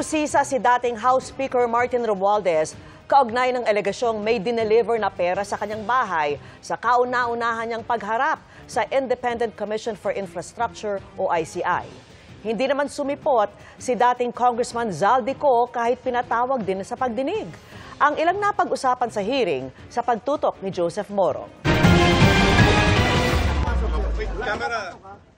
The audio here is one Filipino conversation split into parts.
Nahusisa si dating House Speaker Martin Romualdez kaugnay ng alegasyong may dineliver na pera sa kanyang bahay sa kauna-unahan niyang pagharap sa Independent Commission for Infrastructure o ICI. Hindi naman sumipot si dating Congressman Zaldico kahit pinatawag din sa pagdinig. Ang ilang napag-usapan sa hearing sa pagtutok ni Joseph Morong.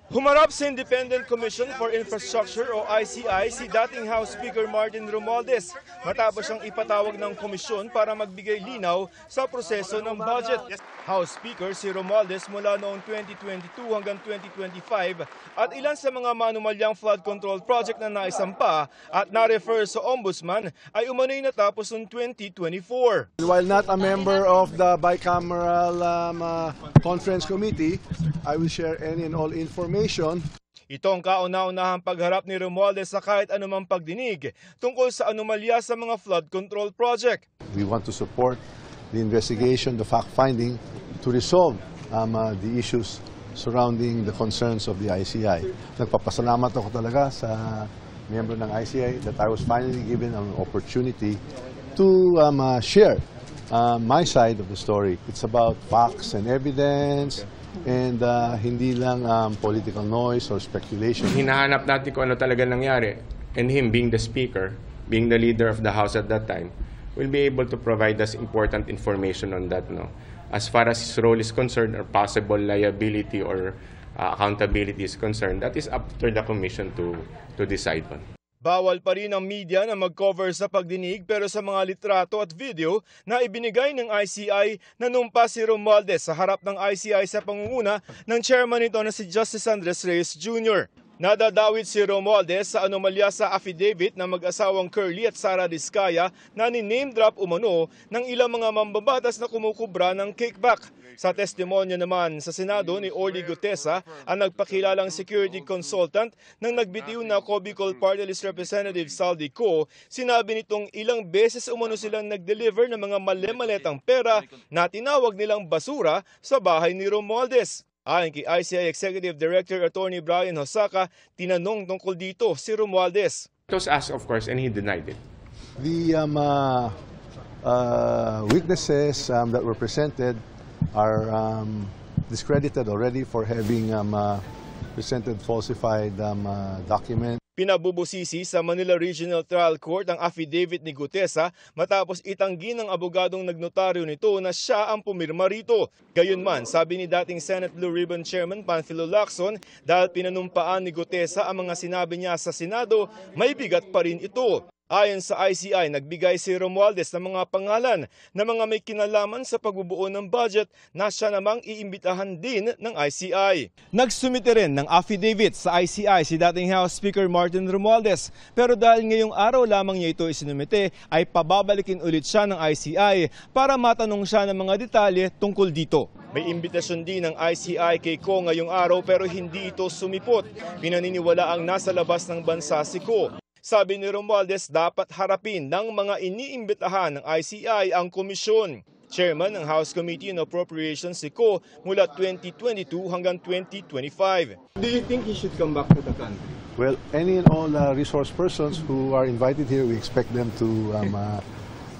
Humarap sa Independent Commission for Infrastructure o ICI si dating House Speaker Martin Romualdez matapos siyang ipatawag ng komisyon para magbigay linaw sa proseso ng budget. House Speaker si Romualdez mula noong 2022 hanggang 2025 at ilan sa mga manumalyang flood control project na naisampa at na-refer sa Ombudsman ay umano'y natapos noong 2024. While not a member of the bicameral conference committee, I will share any and all information. Ito ang kauna-unahang pagharap ni Romualdez sa kahit anumang pagdinig tungkol sa anomalya sa mga flood control project. We want to support the investigation, the fact-finding to resolve the issues surrounding the concerns of the ICI. Nagpapasalamat ako talaga sa miyembro ng ICI that I was finally given an opportunity to share my side of the story. It's about facts and evidence. And hindi lang political noise or speculation. Hinahanap natin kung ano talaga nangyari. And him being the speaker, being the leader of the House at that time, will be able to provide us important information on that. No? As far as his role is concerned or possible liability or accountability is concerned, that is up to the Commission to decide on. Bawal pa rin ang media na mag-cover sa pagdinig pero sa mga litrato at video na ibinigay ng ICI, nanumpa si Romualdez sa harap ng ICI sa pangunguna ng chairman nito na si Justice Andres Reyes Jr. Nadadawit si Romualdez sa anomalya sa affidavit ng mag-asawang Curly at Sara Diskaya na ni-name drop umano ng ilang mga mambabatas na kumukubra ng kickback. Sa testimonya naman sa Senado ni Orly Gutesa, ang nagpakilalang security consultant ng nagbitiw na Cobicol Party List Representative Zaldico, sinabi nitong ilang beses umano silang nag-deliver ng mga mali-maletang pera na tinawag nilang basura sa bahay ni Romualdez. Ayon kay ICI Executive Director Attorney Brian Hosaka, tinanong tungkol dito si Romualdez. It was asked, of course, and he denied it. The witnesses that were presented are discredited already for having presented falsified documents. Pinabubusisi sa Manila Regional Trial Court ang affidavit ni Gutesa matapos itanggi ng abogadong nagnotaryo nito na siya ang pumirma rito. Gayunman, sabi ni dating Senate Blue Ribbon Chairman Panfilo Lacson, dahil pinanumpaan ni Gutesa ang mga sinabi niya sa Senado, may bigat pa rin ito. Ayon sa ICI, nagbigay si Romualdez ng mga pangalan na mga may kinalaman sa pagbubuo ng budget na siya namang iimbitahan din ng ICI. Nagsumite rin ng affidavit sa ICI si dating House Speaker Martin Romualdez, pero dahil ngayong araw lamang niya ito isinumite ay pababalikin ulit siya ng ICI para matanong siya ng mga detalye tungkol dito. May imbitasyon din ng ICI kay Ko ngayong araw pero hindi ito sumipot. Pinaniniwala ang nasa labas ng bansa si Ko. Sabi ni Romualdez, dapat harapin ng mga iniimbitahan ng ICI ang komisyon. Chairman ng House Committee on Appropriations si Ko mula 2022 hanggang 2025. Do you think he should come back to the country? Well, any and all resource persons who are invited here, we expect them to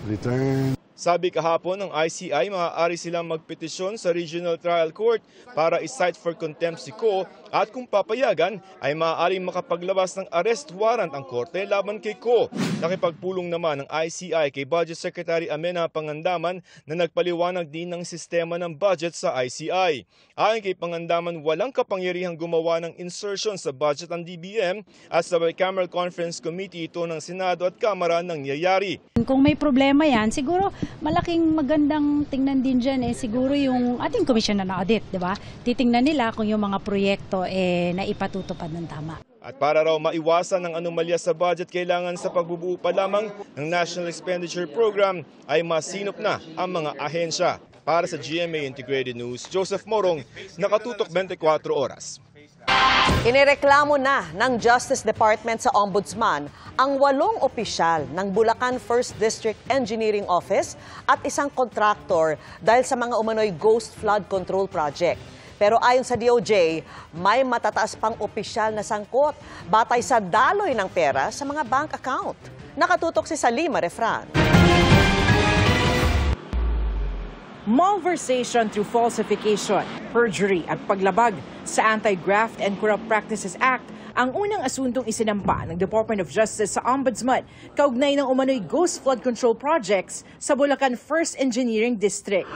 return. Sabi kahapon ng ICI, maaari silang magpetisyon sa Regional Trial Court para i-cite for contempt si Ko at kung papayagan ay maaaring makapaglabas ng arrest warrant ang korte laban kay Ko. Nakipagpulong naman ng ICI kay Budget Secretary Amena Pangandaman na nagpaliwanag din ng sistema ng budget sa ICI. Ayon kay Pangandaman, walang kapangyarihang gumawa ng insertion sa budget ng DBM at sa Bicameral Conference Committee ito ng Senado at Kamara nang niyayari. Kung may problema yan, siguro malaking magandang tingnan din dyan siguro yung ating Commission na audit, di ba? Titingnan nila kung yung mga proyekto na ipatutupad ng tama. At para raw maiwasan ang anomalya sa budget, kailangan sa pagbubuo pa lamang ng National Expenditure Program ay masinop na ang mga ahensya. Para sa GMA Integrated News, Joseph Morong, nakatutok 24 oras. Inireklamo na ng Justice Department sa Ombudsman ang 8 opisyal ng Bulacan 1st District Engineering Office at isang kontraktor dahil sa mga umano'y ghost flood control project. Pero ayon sa DOJ, may matataas pang opisyal na sangkot batay sa daloy ng pera sa mga bank account. Nakatutok si Salima Refran. Malversation through falsification, perjury at paglabag sa Anti-Graft and Corrupt Practices Act ang unang asuntong isinampa ng Department of Justice sa Ombudsman kaugnay ng umano'y ghost flood control projects sa Bulacan 1st Engineering District.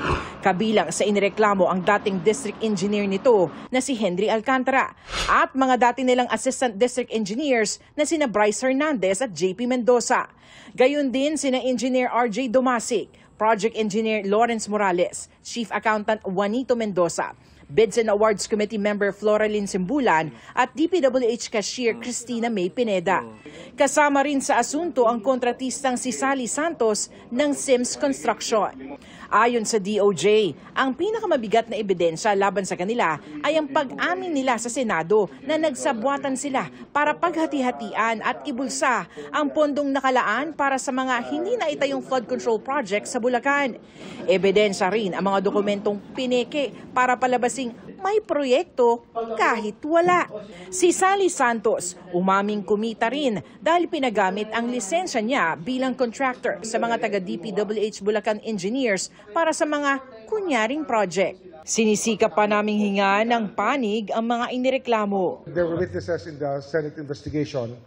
Kabilang sa inireklamo ang dating district engineer nito na si Henry Alcantara at mga dati nilang assistant district engineers na sina Bryce Hernandez at JP Mendoza. Gayon din sina Engineer RJ Domasic, Project Engineer Lawrence Morales, Chief Accountant Juanito Mendoza, Bids and Awards Committee Member Floraline Simbulan at DPWH Cashier Cristina May Pineda. Kasama rin sa asunto ang kontratistang si Sally Santos ng Sims Construction. Ayon sa DOJ, ang pinakamabigat na ebidensya laban sa kanila ay ang pag-amin nila sa Senado na nagsabwatan sila para paghati-hatian at ibulsa ang pondong nakalaan para sa mga hindi na itayong flood control project sa Bulacan. Ebidensya rin ang mga dokumentong pineke para palabasing may proyekto kahit wala. Si Sally Santos umaming kumita rin dahil pinagamit ang lisensya niya bilang contractor sa mga taga-DPWH Bulacan engineers para sa mga kunyaring project. Sinisikap pa naming hinga ng panig ang mga inireklamo. There were witnesses in the Senate investigation.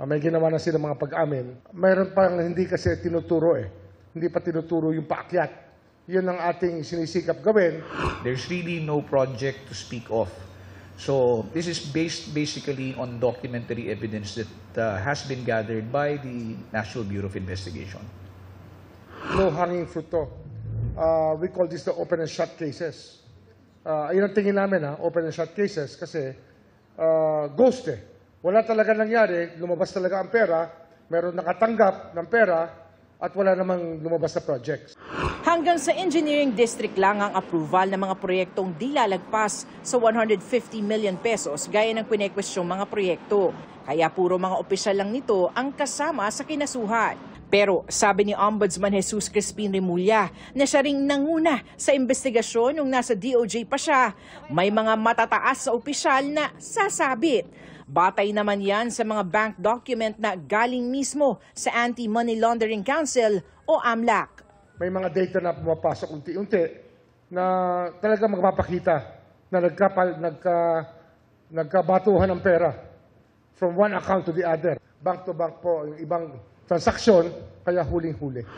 May ginawa na sila mga pag-amin. Mayroon pang hindi kasi tinuturo Hindi pa tinuturo yung paakyat. Yun ang ating sinisikap gawin. There's really no project to speak of. So this is based basically on documentary evidence that has been gathered by the National Bureau of Investigation. No hanging fruit to. We call this the open and shut cases. Ayun ang tingin namin, open and shut cases, kasi ghost Wala talaga nangyari, lumabas talaga ang pera, meron nakatanggap ng pera, at wala namang lumabas na projects. Hanggang sa engineering district lang ang approval ng mga proyektong di lalagpas sa 150 million pesos gaya ng pinekwestyong mga proyekto. Kaya puro mga opisyal lang nito ang kasama sa kinasuhan. Pero sabi ni Ombudsman Jesus Crispin Remulla na siya ring nanguna sa investigasyon nung nasa DOJ pa siya, may mga matataas sa opisyal na sasabit. Batay naman yan sa mga bank document na galing mismo sa Anti-Money Laundering Council o AMLAC. May mga data na pumapasok unti-unti na talaga magpapakita na nagkabatuhan ng pera from one account to the other. Bank to bank po, yung ibang transaksyon, kaya huling-huli.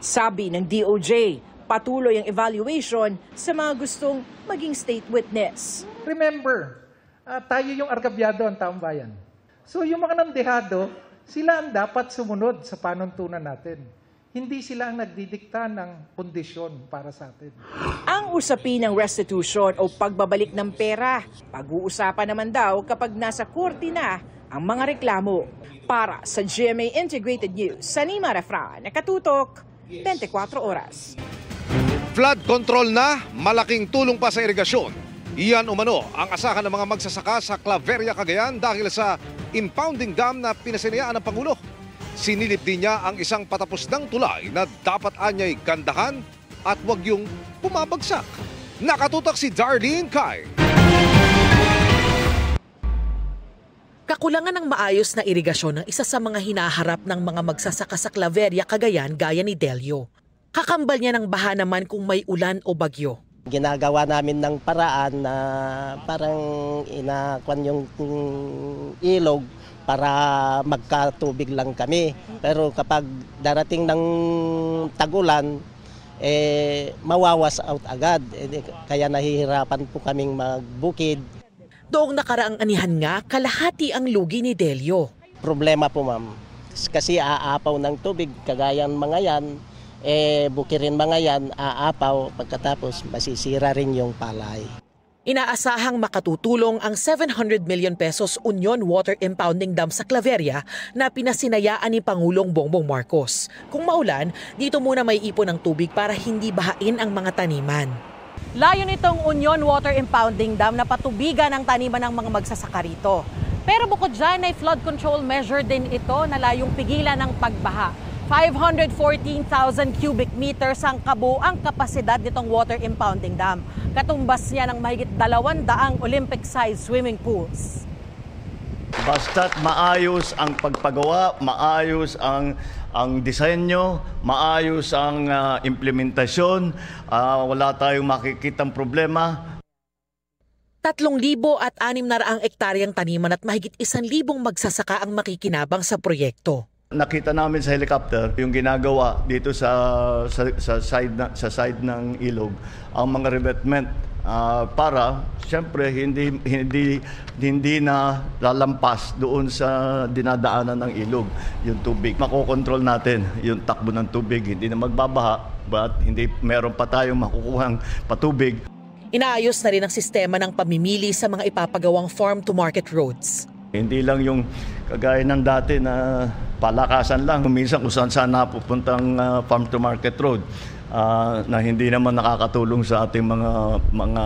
Sabi ng DOJ, patuloy ang evaluation sa mga gustong maging state witness. Remember, tayo yung argabyado ang taong bayan. So yung mga nandehado, sila ang dapat sumunod sa panuntunan natin. Hindi sila ang nagdidikta ng kondisyon para sa atin. Ang usapin ng restitution o pagbabalik ng pera, pag-uusapan naman daw kapag nasa korte na ang mga reklamo. Para sa GMA Integrated News, Salima Refran, nakatutok, 24 oras. Flood control na, malaking tulong pa sa irigasyon. Iyan umano ang asahan ng mga magsasaka sa Claveria, Cagayan dahil sa impounding dam na pinasinayaan ng Pangulo. Sinilip din niya ang isang patapos ng tulay na dapat anya'y gandahan at wag yung bumabagsak. Nakatutok si Darlene Kai. Kakulangan ng maayos na irigasyon ang isa sa mga hinaharap ng mga magsasaka sa Claveria, Cagayan gaya ni Delio. Kakambal niya ng baha naman kung may ulan o bagyo. Ginagawa namin ng paraan na parang inakwan yung ilog para magkatubig lang kami. Pero kapag darating ng tagulan, mawawas out agad. Kaya nahihirapan po kaming magbukid. Doong nakaraang anihan nga, kalahati ang lugi ni Delio. Problema po ma'am, kasi aapaw ng tubig, kagayan mga yan, bukirin mga yan, aapaw, pagkatapos masisira rin yung palay. Inaasahang makatutulong ang 700 million pesos Union Water Impounding Dam sa Claveria na pinasinayaan ni Pangulong Bongbong Marcos. Kung maulan, dito muna may ipon ng tubig para hindi bahain ang mga taniman. Layo nitong Union Water Impounding Dam na patubigan ang taniman ng mga magsasaka rito. Pero bukod dyan ay flood control measure din ito na layong pigilan ng pagbaha. 514,000 cubic meters ang kabuang kapasidad nitong water impounding dam. Katumbas niya ng mahigit 200 Olympic-sized swimming pools. Basta't maayos ang pagpagawa, maayos ang disenyo, maayos ang implementasyon, wala tayong makikitang problema. 3,600 ektaryang taniman at mahigit 1,000 magsasaka ang makikinabang sa proyekto. Nakita namin sa helicopter yung ginagawa dito sa side ng ilog, ang mga revetment para siyempre hindi na lalampas doon sa dinadaanan ng ilog yung tubig. Makokontrol natin yung takbo ng tubig, hindi na magbabaha, but hindi meron pa tayong makukuhang patubig. Inaayos na rin ang sistema ng pamimili sa mga ipapagawang farm-to-market roads. Hindi lang yung kagaya ng dati na palakasan lang. Minsan kung saan napupuntang farm-to-market road na hindi naman nakakatulong sa ating mga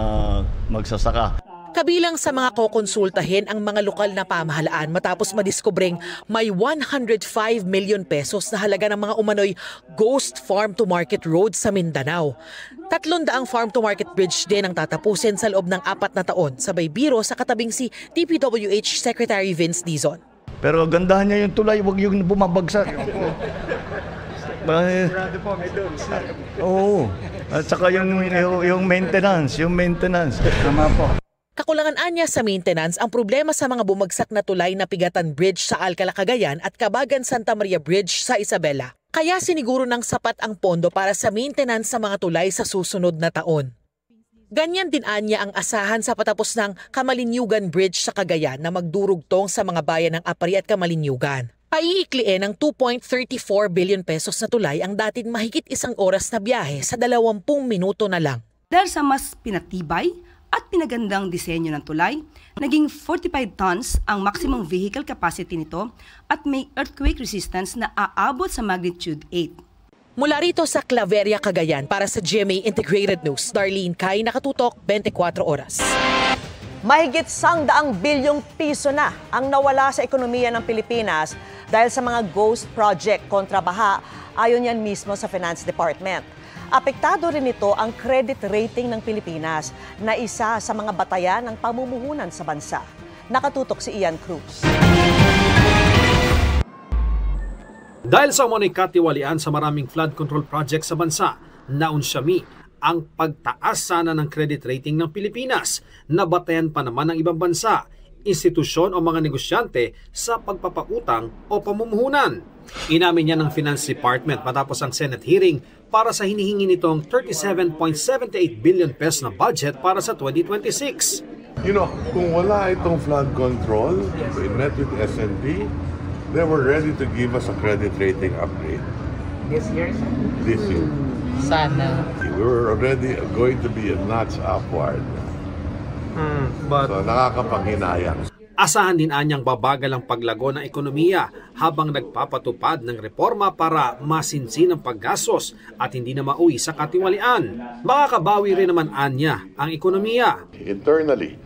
magsasaka. Kabilang sa mga kokonsultahin ang mga lokal na pamahalaan matapos madiskubreng may 105 million pesos na halaga ng mga umano'y ghost farm-to-market road sa Mindanao. 300 farm-to-market bridge din ang tatapusin sa loob ng 4 na taon, sabay biro sa katabing si DPWH Secretary Vince Dizon. Pero gandahan niya yung tulay, huwag yung bumabagsak. Oo. At saka yung maintenance. Tama po. Kakulangan anya sa maintenance ang problema sa mga bumagsak na tulay na Pigatan Bridge sa Alcala, Cagayan at Cabagan Santa Maria Bridge sa Isabela. Kaya siniguro ng sapat ang pondo para sa maintenance sa mga tulay sa susunod na taon. Ganyan din anya ang asahan sa patapos ng Kamalinyugan Bridge sa Cagayan na magdurugtong sa mga bayan ng Apari at Kamalinyugan. Paiikliin ng 2.34 billion pesos na tulay ang dating mahigit 1 oras na biyahe sa 20 minuto na lang. Dahil sa mas pinatibay at pinagandang disenyo ng tulay, naging 45 tons ang maximum vehicle capacity nito at may earthquake resistance na aabot sa magnitude 8. Mula rito sa Claveria, Cagayan, para sa GMA Integrated News, Darlene Kai, nakatutok 24 oras. Mahigit 100 bilyong piso na ang nawala sa ekonomiya ng Pilipinas dahil sa mga ghost project kontra baha, ayon yan mismo sa Finance Department. Apektado rin ito ang credit rating ng Pilipinas na isa sa mga batayan ng pamumuhunan sa bansa. Nakatutok si Ian Cruz. Dahil sa umano'y katiwalian sa maraming flood control project sa bansa, naunsyami ang pagtaas sana ng credit rating ng Pilipinas na batayan pa naman ng ibang bansa, institusyon o mga negosyante sa pagpapautang o pamumuhunan. Inamin niya ng Finance Department matapos ang Senate hearing para sa hinihingi nitong 37.78 billion pesos na budget para sa 2026. Kung wala itong flood control, we met with S&P, they were ready to give us a credit rating upgrade. This year? This year. Sana. We were already going to be a notch upward. So nakakapanghinayang. Asahan din anyang babagal ang paglago ng ekonomiya habang nagpapatupad ng reforma para masinsin ang paggastos at hindi na mauwi sa katiwalian. Makakabawi rin naman anya ang ekonomiya. Internally,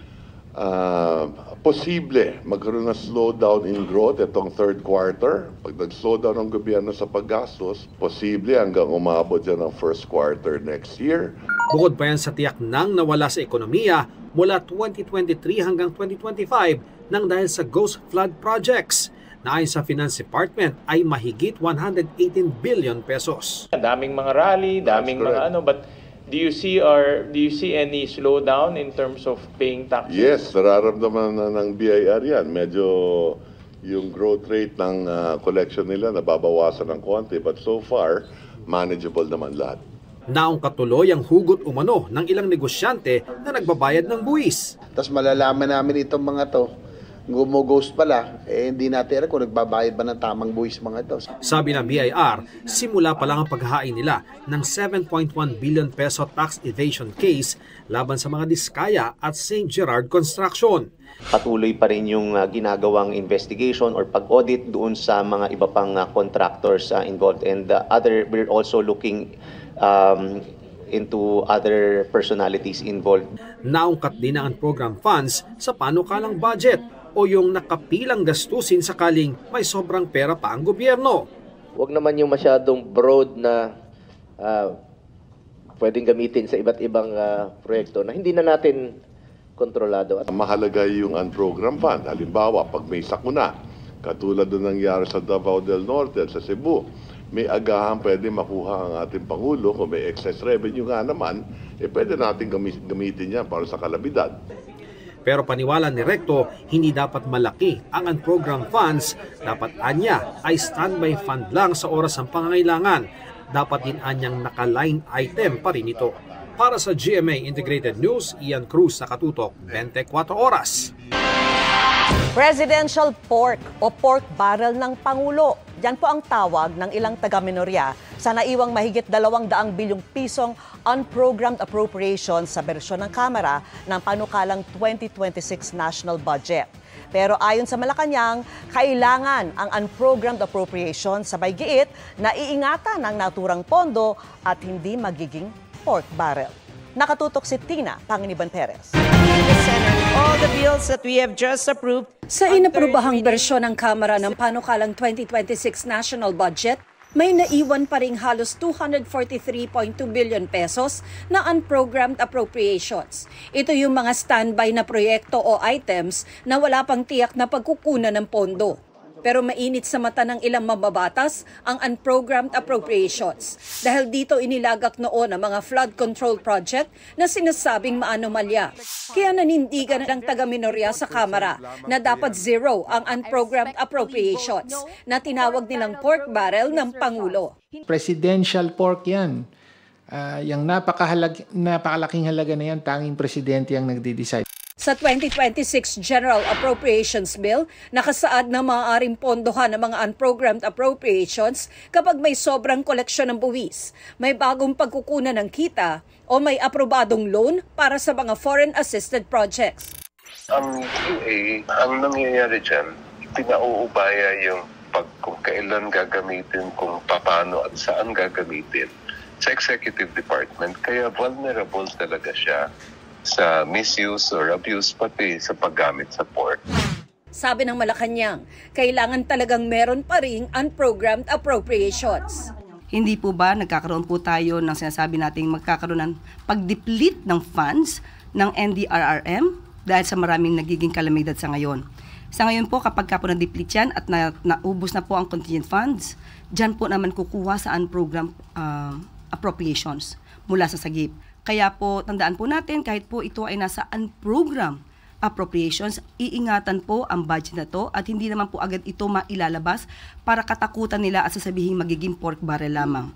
posible magkaroon ng slowdown in growth itong third quarter. Pag nag-slowdown ang gobyerno sa paggastos, posible hanggang umabot dyan ang first quarter next year. Bukod pa yan sa tiyak nang nawala sa ekonomiya mula 2023 hanggang 2025 nang dahil sa ghost flood projects na ayon sa Finance Department ay mahigit 118 billion pesos. Daming mga rally, daming mga but do you see any slowdown in terms of paying taxes? Yes, nararamdaman na ng BIR yan. Medyo yung growth rate ng collection nila nababawasan ng konti, but so far manageable naman lahat. Naong katuloy ang hugot umano ng ilang negosyante na nagbabayad ng buwis. Tapos malalaman namin itong mga to, ghost pala, hindi natin kung nagbabayad ba ng tamang buwis mga ito. Sabi ng BIR, simula pa lang ang paghahain nila ng 7.1 billion peso tax evasion case laban sa mga Diskaya at St. Gerard Construction. Patuloy pa rin yung ginagawang investigation or pag-audit doon sa mga iba pang contractors involved, and we're also looking into other personalities involved. Naungkat din ang program funds sa panukalang budget o yung nakapilang gastusin sakaling may sobrang pera pa ang gobyerno. Huwag naman yung masyadong broad na pwedeng gamitin sa iba't ibang proyekto na hindi na natin kontrolado. Mahalaga yung unprogrammed fund. Halimbawa, pag may sakuna, katulad na nangyari sa Davao del Norte at sa Cebu, may agahan pwede makuha ang ating Pangulo. Kung may excess revenue nga naman, pwede natin gamitin yan para sa kalamidad. Pero paniwala ni Recto, hindi dapat malaki ang unprogrammed funds. Dapat anya ay standby fund lang sa oras ng pangangailangan. Dapat din anyang naka-line item pa rin ito. Para sa GMA Integrated News, Ian Cruz, nakatutok 24 oras. Presidential pork o pork barrel ng Pangulo. Yan po ang tawag ng ilang taga-minorya sa naiwang mahigit 200 bilyong pisong unprogrammed appropriations sa bersyon ng Kamara ng panukalang 2026 national budget. Pero ayon sa Malacanang, kailangan ang unprogrammed appropriation sabay giit na iingatan ang naturang pondo at hindi magiging pork barrel. Nakatutok si Tina Panginiban Perez. All the bills that we have just approved. Sa inaprubahang bersyon ng Kamara ng panukalang 2026 national budget, may naiwan pa ring halos 243.2 billion pesos na unprogrammed appropriations. Ito yung mga standby na proyekto o items na wala pang tiyak na pagkukunan ng pondo. Pero mainit sa mata ng ilang mababatas ang unprogrammed appropriations. Dahil dito inilagak noon ang mga flood control project na sinasabing maanomalya. Kaya nanindigan ng taga-minorya sa Kamara na dapat zero ang unprogrammed appropriations na tinawag nilang pork barrel ng Pangulo. Presidential pork yan. Yung napakalaking halaga na yan, tanging presidente ang nagde-decide. Sa 2026 General Appropriations Bill, nakasaad na maaaring pondohan ng mga unprogrammed appropriations kapag may sobrang koleksyon ng buwis, may bagong pagkukunan ng kita, o may aprobadong loan para sa mga foreign-assisted projects. Ang QA, ang nangyayari dyan, pinauubaya yung kung kailan gagamitin, kung paano at saan gagamitin sa Executive Department. Kaya vulnerable talaga siya sa misuse or abuse pati sa paggamit sa pork. Sabi ng Malacanang, kailangan talagang meron pa ring unprogrammed appropriations. Hindi po ba nagkakaroon po tayo ng sinasabi nating magkakaroon ng pag-deplete ng funds ng NDRRM dahil sa maraming nagiging kalamidad sa ngayon. Sa ngayon po, kapag ka po na-deplete yan at naubos na po ang contingent funds, dyan po naman kukuha sa unprogrammed appropriations mula sa SAGIP. Kaya po, tandaan po natin, kahit po ito ay nasa unprogrammed appropriations, iingatan po ang budget na to at hindi naman po agad ito mailalabas para katakutan nila at sasabihin magiging pork barrel lamang.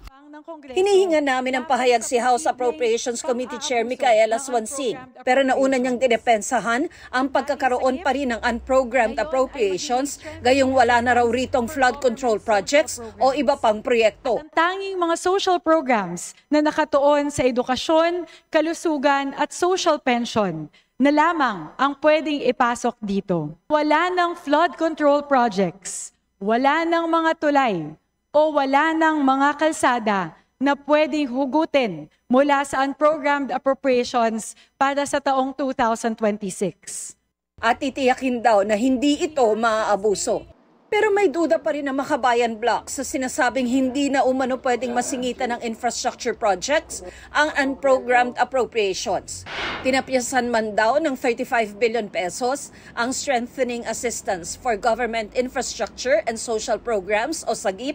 Hinihinga namin ang pahayag si House Appropriations Committee Chair Micaela Swansing, pero nauna niyang dinepensahan ang pagkakaroon pa rin ng unprogrammed appropriations, gayong wala na raw ritong flood control projects o iba pang proyekto. Tanging mga social programs na nakatuon sa edukasyon, kalusugan at social pension na lamang ang pwedeng ipasok dito. Wala ng flood control projects, wala ng mga tulay, o wala ng mga kalsada na pwedeng hugutin mula sa unprogrammed appropriations para sa taong 2026. At titiyakin daw na hindi ito maaabuso. Pero may duda pa rin ang Makabayan Bloc sa sinasabing hindi na umano pwedeng masingitan ng infrastructure projects ang unprogrammed appropriations. Tinapyasan man daw ng 35 billion pesos ang Strengthening Assistance for Government Infrastructure and Social Programs o SAGIP.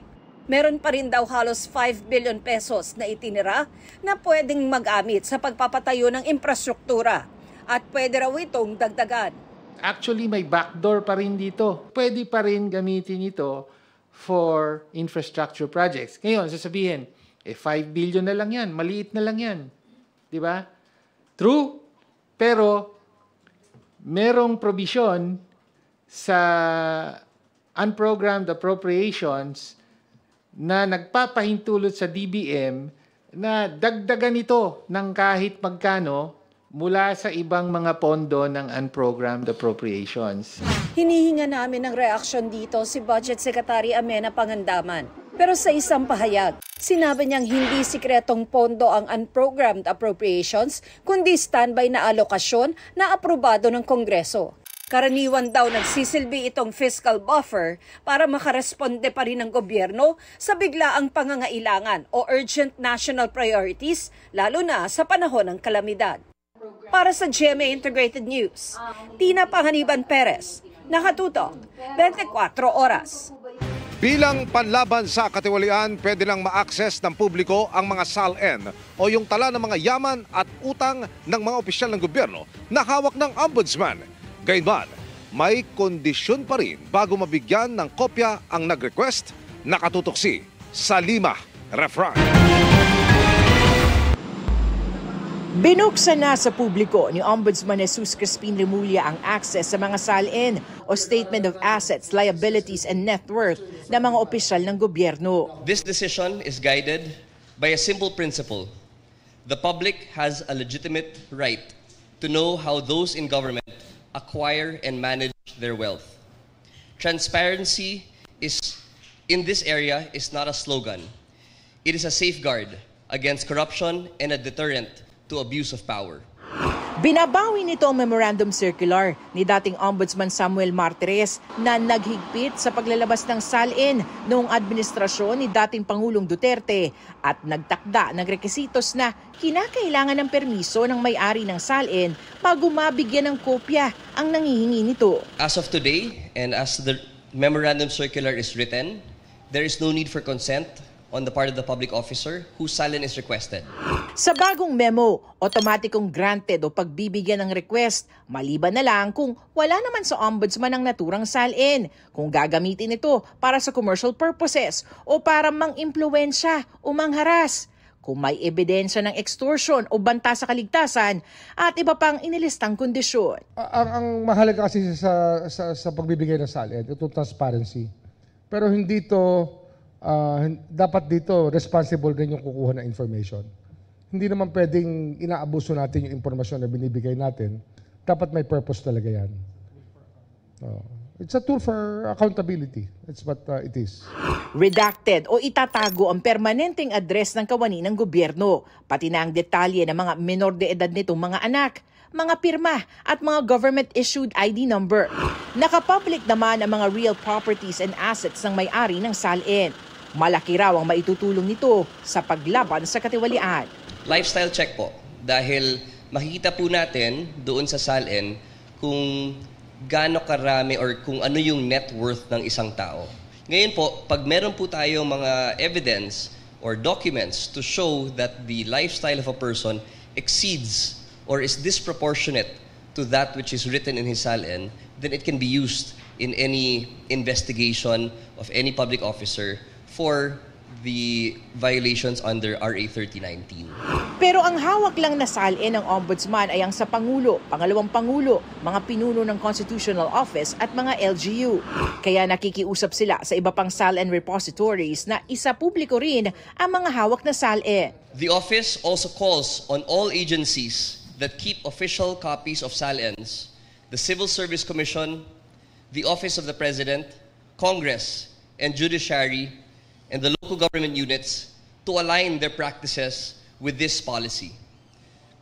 Meron pa rin daw halos 5 billion pesos na itinira na pwedeng magamit sa pagpapatayo ng infrastruktura at pwede raw itong dagdagan. Actually, may backdoor pa rin dito. Pwede pa rin gamitin ito for infrastructure projects. Ngayon, sasabihin, 5 billion na lang yan, maliit na lang yan. Di ba? True, pero merong provision sa unprogrammed appropriations na nagpapahintulot sa DBM na dagdagan ito ng kahit magkano mula sa ibang mga pondo ng unprogrammed appropriations. Hinihinga namin ng reaksyon dito si Budget Secretary Amenah Pangandaman. Pero sa isang pahayag, sinabi niyang hindi sikretong pondo ang unprogrammed appropriations, kundi standby na alokasyon na aprobado ng Kongreso. Karaniwan daw nagsisilbi itong fiscal buffer para makaresponde pa rin ng gobyerno sa biglaang pangangailangan o urgent national priorities, lalo na sa panahon ng kalamidad. Para sa GMA Integrated News, Tina Panganiban Perez, nakatutok, 24 oras. Bilang panlaban sa katiwalian, pwede lang ma-access ng publiko ang mga SALN o yung tala ng mga yaman at utang ng mga opisyal ng gobyerno na hawak ng Ombudsman. Gayunman, may kondisyon pa rin bago mabigyan ng kopya ang nag-request. Nakatutok si Salima Refran. Binuksan na sa publiko ni Ombudsman Jesus Crispin Remulla ang access sa mga SALN o Statement of Assets, Liabilities and Net Worth ng mga opisyal ng gobyerno. This decision is guided by a simple principle. The public has a legitimate right to know how those in government acquire and manage their wealth. Transparency in this area is not a slogan. It is a safeguard against corruption and a deterrent to abuse of power. Binabawi nito ang memorandum circular ni dating Ombudsman Samuel Martires na naghigpit sa paglalabas ng SALN noong administrasyon ni dating Pangulong Duterte at nagtakda ng rekisitos na kinakailangan ng permiso ng may-ari ng SALN bago mabigyan ng kopya ang nangihingi nito. As of today, and as the memorandum circular is written, there is no need for consent on the part of the public officer whose SALN is requested. Sa bagong memo, otomatikong granted o pagbibigyan ng request, maliban na lang kung wala naman sa ombudsman ang naturang SALN, kung gagamitin ito para sa commercial purposes o para mang-impluwensya o mangharas, kung may ebidensya ng extortion o banta sa kaligtasan at iba pang inilistang kondisyon. Ang mahalaga kasi sa pagbibigay ng SALN, ito transparency. Pero hindi ito dapat dito responsible rin yung kukuha ng information. Hindi naman pwedeng inaabuso natin yung impormasyon na binibigay natin. Dapat may purpose talaga yan. It's a tool for accountability. That's what it is. Redacted o itatago ang permanenteng address ng kawani ng gobyerno, pati na ang detalye ng mga menor de edad nitong mga anak, mga pirma at mga government-issued ID number. Nakapublic naman ang mga real properties and assets ng may-ari ng SALN. Malaki raw ang maitutulong nito sa paglaban sa katiwalian. Lifestyle check po, dahil makikita po natin doon sa SALN kung gaano karami or kung ano yung net worth ng isang tao. Ngayon po, pag meron po tayong mga evidence or documents to show that the lifestyle of a person exceeds or is disproportionate to that which is written in his SALN, then it can be used in any investigation of any public officer for the violations under RA 3019. Pero ang hawak lang na SALN ng Ombudsman ay ang sa Pangulo, Pangalawang Pangulo, mga pinuno ng Constitutional Office at mga LGU. Kaya nakikiusap sila sa iba pang SALN repositories na isa publiko rin ang mga hawak na SALN. The office also calls on all agencies that keep official copies of SALNs, the Civil Service Commission, the Office of the President, Congress, and Judiciary, and the local government units to align their practices with this policy.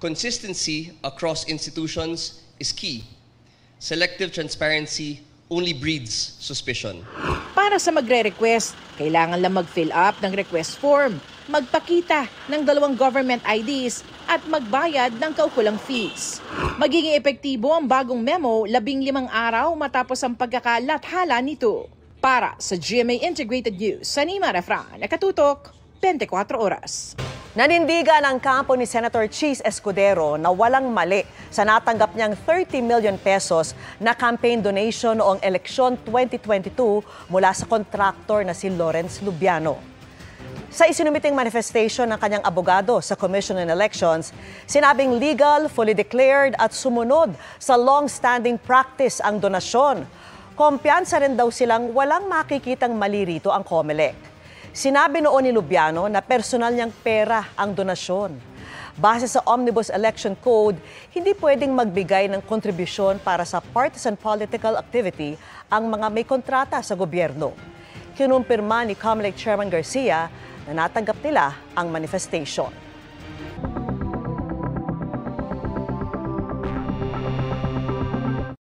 Consistency across institutions is key. Selective transparency only breeds suspicion. Para sa magre-request, kailangan lang mag-fill up ng request form, magpakita ng 2 government IDs at magbayad ng kaukulang fees. Magiging epektibo ang bagong memo 15 araw matapos ang pagkakalathala nito. Para sa GMA Integrated News, Salima Refran, nakatutok, 24 oras. Nanindigan ang kampo ni Senator Cheese Escudero na walang mali sa natanggap niyang 30 million pesos na campaign donation noong eleksyon 2022 mula sa kontraktor na si Lawrence Lubiano. Sa isinumiting manifestation ng kanyang abogado sa Commission on Elections, sinabing legal, fully declared at sumunod sa long-standing practice ang donasyon. Kumpiyansa rin daw silang walang makikitang mali rito ang COMELEC. Sinabi noon ni Lubiano na personal niyang pera ang donasyon. Base sa Omnibus Election Code, hindi pwedeng magbigay ng kontribusyon para sa partisan political activity ang mga may kontrata sa gobyerno. Kinumpirma ni COMELEC Chairman Garcia na natanggap nila ang manifestation.